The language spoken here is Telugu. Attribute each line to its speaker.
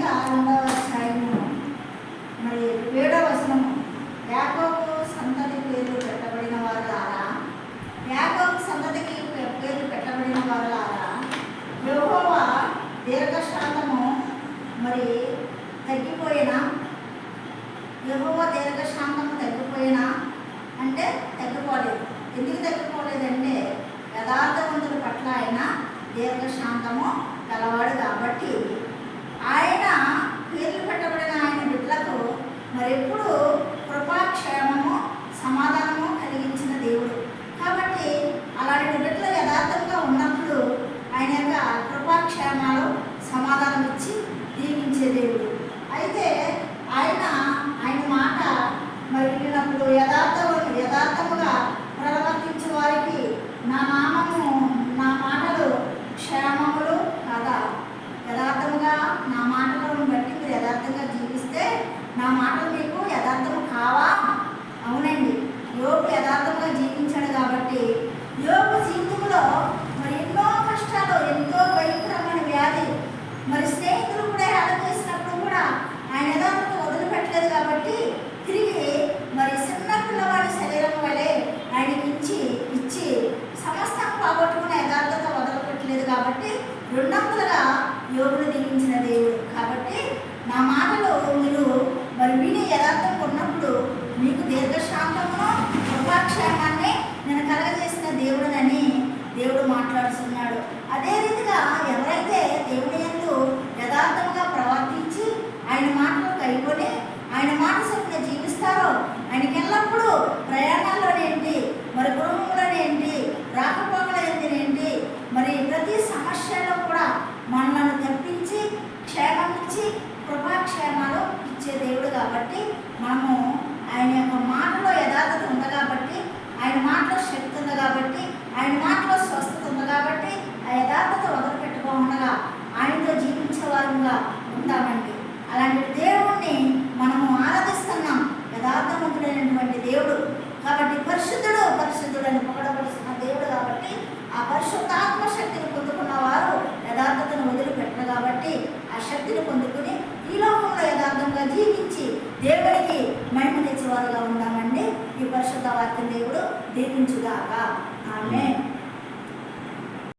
Speaker 1: రెండవ అధ్యాయము మరి 7వ వచనము, యాకోబు సంతతి పేర్లు పెట్టబడిన వారులారా, యాకోబు సంతతికి పేర్లు పెట్టబడిన వారులారా, యెహోవా దీర్ఘశాంతము మరి తగ్గిపోయినా, యెహోవా దీర్ఘశాంతము తగ్గిపోయినా అంటే తగ్గిపోలేదు. ఎందుకు తగ్గిపోలేదంటే యథార్థవంతుల పట్ల ఆయన దీర్ఘశాంతము గలవాడు కాబట్టి ఆయన పేర్లు పెట్టబడిన ఆయన బిడ్డలకు మరి ఎప్పుడు కృపాక్షేమము సమాధానము కలిగించిన దేవుడు. కాబట్టి అలాంటి బిడ్డలు యథార్థంగా ఉన్నప్పుడు ఆయన యొక్క కృపాక్షేమాలు సమాధానం ఇచ్చి దీవించే దేవుడు. అయితే ఆయన మాట మరి విన్నప్పుడు యథార్థముగా ప్రవర్తించే వారికి నా మాటలు క్షేమములు కదా. యథార్థముగా నా మాటలను బట్టి మీరు యథార్థంగా జీవిస్తే నా మాటలు మీకు యథార్థము కావా? అవునండి, యోబు యథార్థంగా జీవించాడు కాబట్టి యోబు జీవితంలో మరి ఎన్నో కష్టాలు, ఎంతో భయంకరమైన వ్యాధి, మరి స్నేహితులు కూడా హేళన చేసినప్పుడు కూడా ఆయన యథార్థత వదిలిపెట్టలేదు కాబట్టి తిరిగి మరి చిన్న పిల్లవాడి శరీరం వలె ఆయనకి ఇచ్చి సమస్తం పోగొట్టుకునే యథార్థత వదలపెట్టలేదు కాబట్టి రెండంతలుగా యోబును దీవించిన దేవుడు. కాబట్టి నా మాటలు మీరు మరి విని యథార్థంగా ఉన్నప్పుడు మీకు దీర్ఘశాంతమును కృపాక్షేమాన్ని నేను కలగజేసిన దేవుడునని దేవుడు మాట్లాడుతున్నాడు. అదే రీతిగా ఎవరైతే దేవుని యందు యథార్థముగా ప్రవర్తించి ఆయన మాటలు కైకొని ఆయన మాట చొప్పున జీవిస్తారో ఆయనకి ఎల్లప్పుడూ ప్రయాణాల్లోనేంటి, మరి గృహంలోనేంటి, రాకపోకలు ఏంటి, మరి ప్రతి సమస్యలో కూడా మనలను తప్పించి క్షేమం ఇచ్చి కృపాక్షేమాలు ఇచ్చే దేవుడు. కాబట్టి మనము ఆయన యొక్క మాటలో యథార్థత ఉంది కాబట్టి, ఆయన మాటలో శక్తి ఉంది కాబట్టి, ఆయన మాటలో స్వస్థత ఉంది కాబట్టి ఆ యథార్థత వదిలిపెట్టుకోకుండా ఆయనతో జీవించే వారంగా ఉంటామండి. అలాంటి దేవుణ్ణి మనము ఆరాధిస్తున్నాం, యథార్థవంతుడైనటువంటి దేవుడు. కాబట్టి పరిశుద్ధుడు అని పొగడవలసిన దేవుడు. కాబట్టి ఆ పరిశుద్ధాత్మ శక్తిని పొందుకున్న వారు యథార్థతను వదిలిపెట్టరు. కాబట్టి ఆ శక్తిని పొందుకుని ఈ లోకంలో యథార్థంగా జీవించి దేవుడికి మహిమ తెచ్చేవారుగా ఉన్నామండి. ఈ పరిశుద్ధ వాక్యం దేవుడు దీవించుగాక. ఆమేన్.